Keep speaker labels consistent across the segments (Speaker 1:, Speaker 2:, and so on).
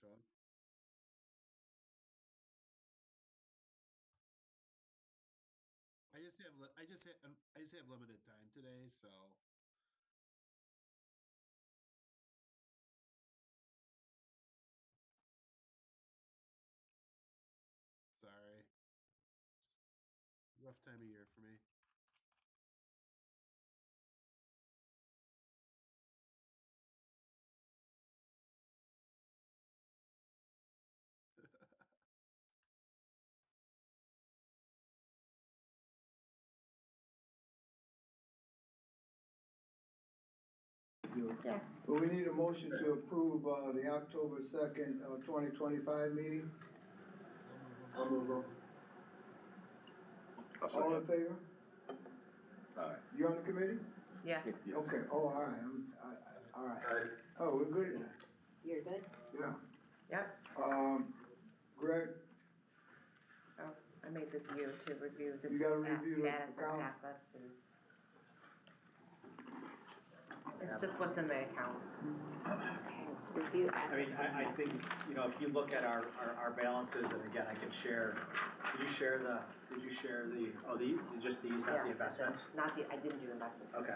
Speaker 1: Sean. I just have limited time today, so sorry. Rough time of year for me.
Speaker 2: Yeah. But we need a motion to approve, the October 2nd, 2025 meeting.
Speaker 1: I'll move them.
Speaker 2: All in favor?
Speaker 3: Aye.
Speaker 2: You on the committee?
Speaker 4: Yeah.
Speaker 3: Yes.
Speaker 2: Okay, oh, all right, all right. Oh, we're good then.
Speaker 5: You're good?
Speaker 2: Yeah.
Speaker 4: Yep.
Speaker 2: Greg,
Speaker 4: Oh, I made this you to review the
Speaker 2: You gotta review the
Speaker 4: status of
Speaker 2: account.
Speaker 4: assets and. It's just what's in the account.
Speaker 5: Okay, review assets.
Speaker 6: I mean, I think, you know, if you look at our balances, and again, I can share, did you share the, just these, not the investments?
Speaker 4: Not the, I didn't do investments.
Speaker 6: Okay.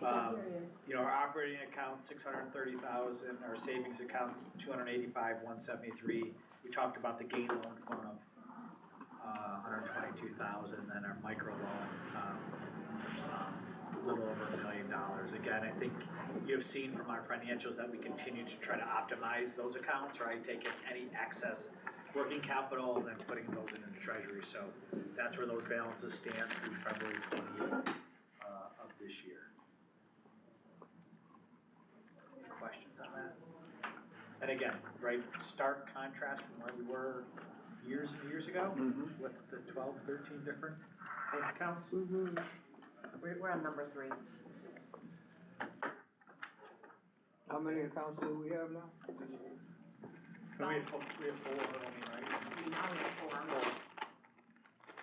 Speaker 5: I can't hear you.
Speaker 6: You know, our operating account, 630,000, our savings account, 285,173. We talked about the gain loan fund of 122,000, then our micro loan, a little over $1 million. Again, I think you've seen from our financials that we continue to try to optimize those accounts, right? Taking any excess working capital and then putting those into the treasury. So that's where those balances stand through February 28th of this year. Any questions on that? And again, right, stark contrast from where we were years and years ago with the 12, 13 different bank accounts.
Speaker 4: We're on number 3.
Speaker 2: how many accounts do we have now?
Speaker 6: We have 4 only, right?
Speaker 4: Now we have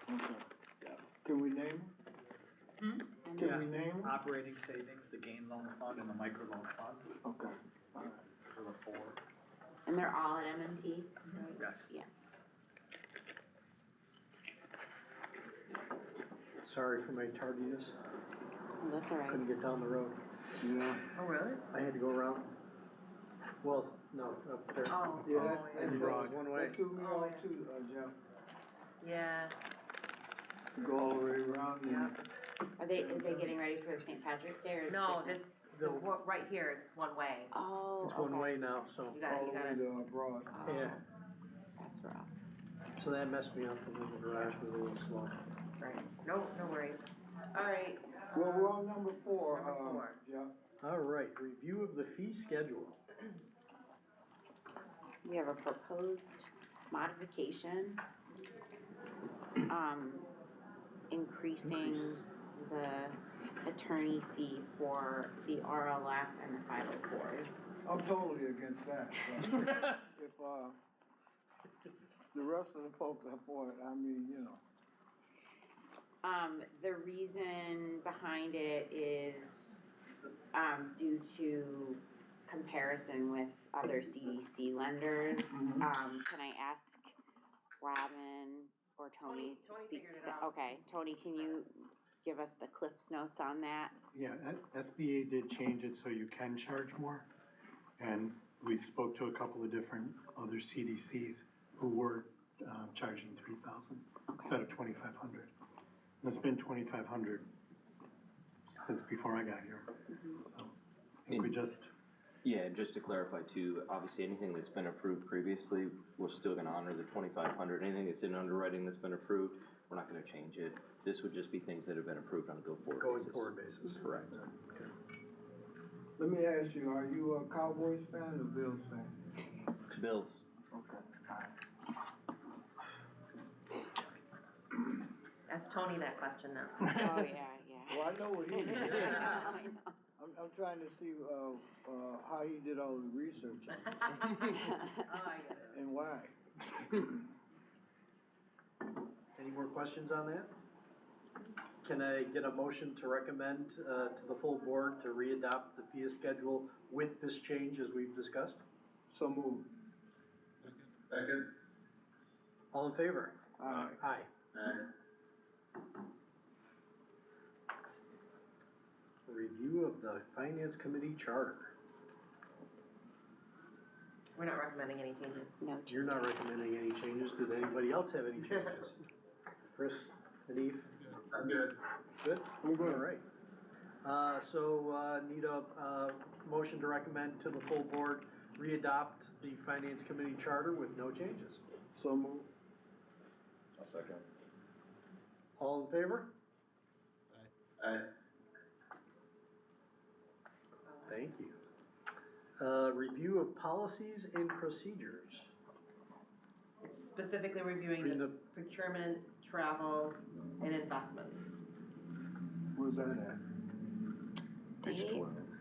Speaker 4: 4.
Speaker 2: Okay. Can we name them? Can we name them?
Speaker 6: Operating savings, the gain loan fund, and the micro loan fund.
Speaker 2: Okay, all right.
Speaker 6: Those are the 4.
Speaker 5: And they're all at M&T?
Speaker 6: Yes.
Speaker 5: Yeah.
Speaker 7: Sorry for my tardiness.
Speaker 5: Well, that's all right.
Speaker 7: Couldn't get down the road.
Speaker 2: Yeah.
Speaker 4: Oh, really?
Speaker 7: I had to go around. Well, no, up there.
Speaker 4: Oh,
Speaker 2: Yeah,
Speaker 7: And
Speaker 2: that
Speaker 7: wrong. One way.
Speaker 2: that threw me
Speaker 4: Oh,
Speaker 2: off
Speaker 4: yeah.
Speaker 2: too, Jeff.
Speaker 4: Yeah.
Speaker 2: To go all the way around and.
Speaker 5: Are they getting ready for St. Patrick's Day or is it
Speaker 4: No,
Speaker 5: different?
Speaker 4: right here, it's one way.
Speaker 5: Oh,
Speaker 7: It's one way now, so,
Speaker 4: You got
Speaker 2: All the way to Broad.
Speaker 5: Oh,
Speaker 7: yeah.
Speaker 5: that's rough.
Speaker 7: So that messed me up a little. The garage was a little slow.
Speaker 4: Right. No worries. All right.
Speaker 2: Well, we're on number 4,
Speaker 4: Number 4.
Speaker 2: Jeff.
Speaker 7: All right, review of the fee schedule.
Speaker 5: We have a proposed modification, increasing the attorney fee for the RLF and the 504s.
Speaker 2: I'm totally against that. But if, the rest of the folks are for it, I mean, you know.
Speaker 5: The reason behind it is, due to comparison with other CDC lenders. Can I ask Robin or Tony to
Speaker 4: Tony
Speaker 5: speak
Speaker 4: figured
Speaker 5: to
Speaker 4: it
Speaker 5: that?
Speaker 4: out.
Speaker 5: Okay, Tony, can you give us the Cliff's notes on that?
Speaker 8: Yeah, SBA did change it so you can charge more. And we spoke to a couple of different other CDCs who were charging 3,000 instead of 2,500. And it's been 2,500 since before I got here. So I think we just.
Speaker 3: Yeah, just to clarify too, obviously anything that's been approved previously, we're still gonna honor the 2,500. Anything that's in underwriting that's been approved, we're not gonna change it. This would just be things that have been approved on a
Speaker 7: Going forward basis.
Speaker 3: Correct.
Speaker 7: Okay.
Speaker 2: Let me ask you, are you a Cowboys fan or Bills fan?
Speaker 3: It's Bills.
Speaker 2: Okay.
Speaker 4: Ask Tony that question now.
Speaker 5: Oh, yeah.
Speaker 2: Well, I know what he did.
Speaker 5: I know.
Speaker 2: I'm trying to see, how he did all the research on it
Speaker 4: Oh, I get it.
Speaker 2: and why.
Speaker 7: Any more questions on that? Can I get a motion to recommend to the full board to readopt the fee schedule with this change as we've discussed?
Speaker 2: So moved.
Speaker 1: Second.
Speaker 7: All in favor?
Speaker 2: Aye.
Speaker 7: Aye. Review of the Finance Committee Charter.
Speaker 4: We're not recommending any changes.
Speaker 5: No
Speaker 7: You're not recommending any changes. Did anybody else have any changes? Chris, Hanif?
Speaker 1: I'm good.
Speaker 7: Good? I'm going all right. Need a motion to recommend to the full board, readopt the Finance Committee Charter with no changes.
Speaker 2: So moved.
Speaker 1: I'll second.
Speaker 7: All in favor?
Speaker 1: Aye.
Speaker 7: Thank you. Review of policies and procedures.
Speaker 9: It's specifically reviewing
Speaker 7: Read
Speaker 9: the
Speaker 7: the-
Speaker 9: procurement, travel, and investments.
Speaker 2: Where's that at?
Speaker 5: The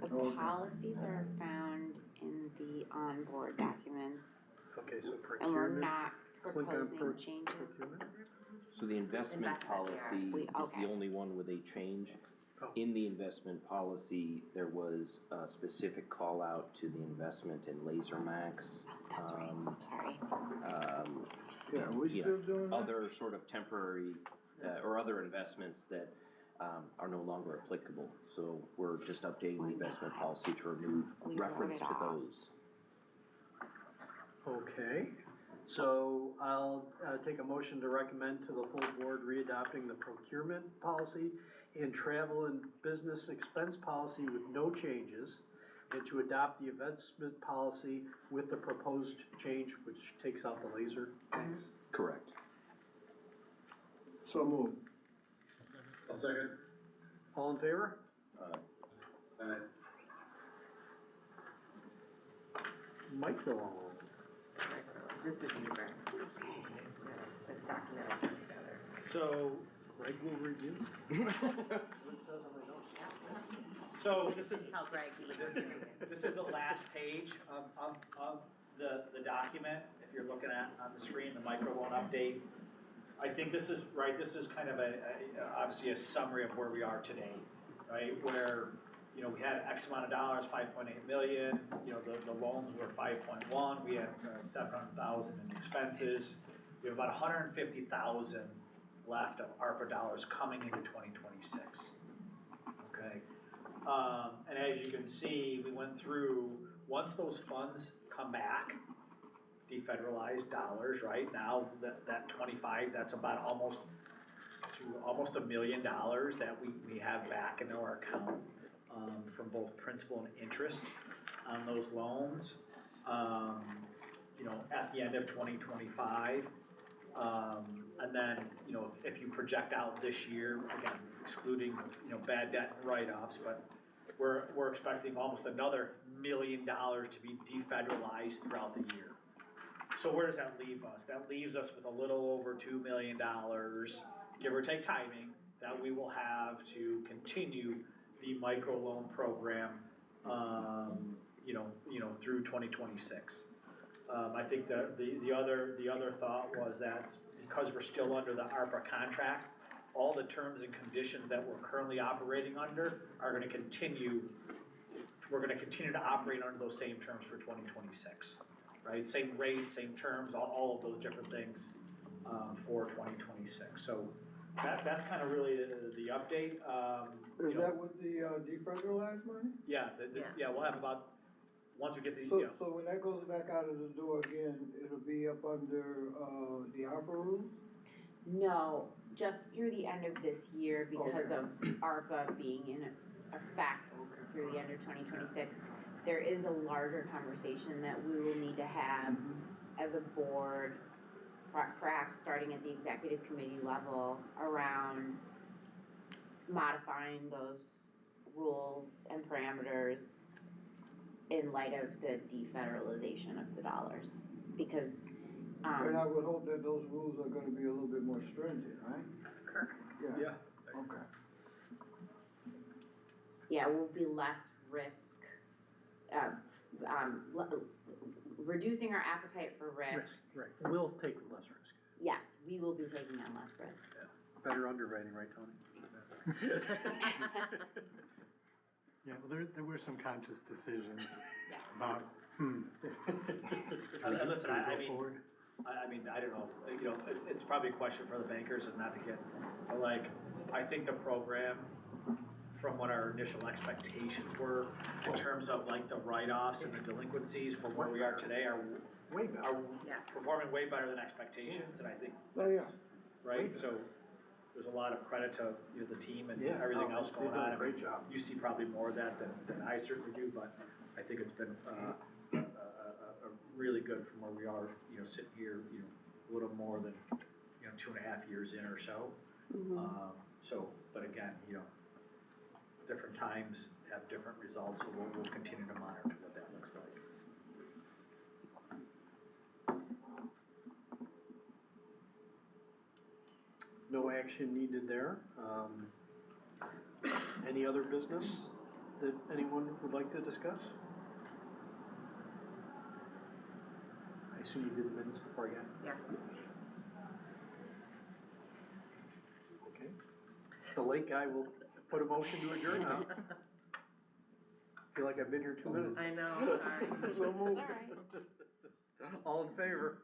Speaker 2: Okay.
Speaker 5: policies are found in the onboard documents,
Speaker 7: Okay, so
Speaker 5: and we're
Speaker 7: procurement.
Speaker 5: not
Speaker 7: Click on
Speaker 5: proposing changes.
Speaker 7: procurement.
Speaker 3: So the investment
Speaker 9: Investment, yeah.
Speaker 3: policy
Speaker 5: We-
Speaker 3: is
Speaker 5: okay.
Speaker 3: the only one with a change.
Speaker 7: Oh.
Speaker 3: In the investment policy, there was a specific call out to the investment in Laser Max.
Speaker 5: Oh, that's right, sorry.
Speaker 2: Yeah, we
Speaker 3: Yeah,
Speaker 2: still doing that?
Speaker 3: Other sort of temporary, or other investments that, are no longer applicable. So we're just updating the investment policy to remove
Speaker 5: We wrote
Speaker 3: reference
Speaker 5: it
Speaker 3: to
Speaker 5: off.
Speaker 3: those.
Speaker 7: Okay, so I'll take a motion to recommend to the full board readopting the procurement policy and travel and business expense policy with no changes, and to adopt the investment policy with the proposed change, which takes out the laser tags.
Speaker 3: Correct.
Speaker 2: So moved.
Speaker 1: I'll second.
Speaker 7: All in favor?
Speaker 1: Aye.
Speaker 7: Microloan.
Speaker 9: This is you, Greg. This document I put together.
Speaker 6: So,
Speaker 7: Greg will review. That's what it says on my notes.
Speaker 6: so this is,
Speaker 9: Tell Greg he was doing it.
Speaker 6: this is the last page of the document, if you're looking at on the screen, the microloan update. I think this is, right, this is kind of obviously a summary of where we are today, right? Where, you know, we had X amount of dollars, 5.8 million, you know, the loans were 5.1, we had 700,000 in expenses. We have about 150,000 left of ARPA dollars coming into 2026, okay? And as you can see, we went through, once those funds come back, defederalized dollars, right now, that 25, that's about almost $1 million that we have back into our account, from both principal and interest on those loans, you know, at the end of 2025. And then, you know, if you project out this year, again, excluding, you know, bad debt and write-offs, but we're expecting almost another $1 million to be defederalized throughout the year. So where does that leave us? That leaves us with a little over $2 million, give or take timing, that we will have to continue the microloan program, you know, through 2026. I think the other thought was that because we're still under the ARPA contract, all the terms and conditions that we're currently operating under are gonna continue, we're gonna continue to operate under those same terms for 2026, right? Same rates, same terms, all of those different things, for 2026. So that's kind of really the update.
Speaker 2: Is that with the defederalized money?
Speaker 6: Yeah, we'll have about, once we get these,
Speaker 2: So,
Speaker 6: you know,
Speaker 2: so when that goes back out of the door again, it'll be up under, the ARPA rules?
Speaker 5: No, just through the end of this year because
Speaker 2: Okay.
Speaker 5: of ARPA being in effect through the end of 2026. There is a larger conversation that we will need to have as a board, perhaps starting at the executive committee level, around modifying those rules and parameters in light of the defederalization of the dollars. Because,
Speaker 2: And I would hope that those rules are gonna be a little bit more stringent, right?
Speaker 9: Correct.
Speaker 2: Yeah, okay.
Speaker 5: yeah, will be less risk, reducing our appetite for risk.
Speaker 7: Right, we'll take less risk.
Speaker 5: Yes, we will be taking on less risk.
Speaker 7: Better underwriting, right, Tony?
Speaker 8: Yeah, well, there were some conscious decisions
Speaker 5: Yeah.
Speaker 8: about,
Speaker 6: listen,
Speaker 8: do we
Speaker 6: I
Speaker 8: go
Speaker 6: mean,
Speaker 8: forward?
Speaker 6: I mean, I don't know, it's probably a question for the bankers and not to get, but like, I think the program, from what our initial expectations were, in terms of like the write-offs and the delinquencies from where we are today are
Speaker 7: Way better.
Speaker 9: Yeah.
Speaker 6: performing way better than expectations, and I think
Speaker 2: Oh, yeah.
Speaker 6: that's, right, so there's a lot of credit to, the team and
Speaker 7: Yeah,
Speaker 6: everything
Speaker 7: no,
Speaker 6: else
Speaker 7: they've
Speaker 6: going
Speaker 7: done a
Speaker 6: on. I mean,
Speaker 7: great job.
Speaker 6: You see probably more of that than I certainly do, but I think it's been, a really good from where we are, sitting here, a little more than, 2.5 years in or so. So, but again, different times have different results, so we'll continue to monitor what that looks like.
Speaker 7: No action needed there. Any other business that anyone would like to discuss? I assume you did the minutes before I got.
Speaker 9: Yeah.
Speaker 7: Okay. The late guy will put a motion to adjourn now. Feel like I've been here 2 minutes.
Speaker 9: I know, sorry.
Speaker 7: So moved.
Speaker 5: It's all right.
Speaker 7: All in favor?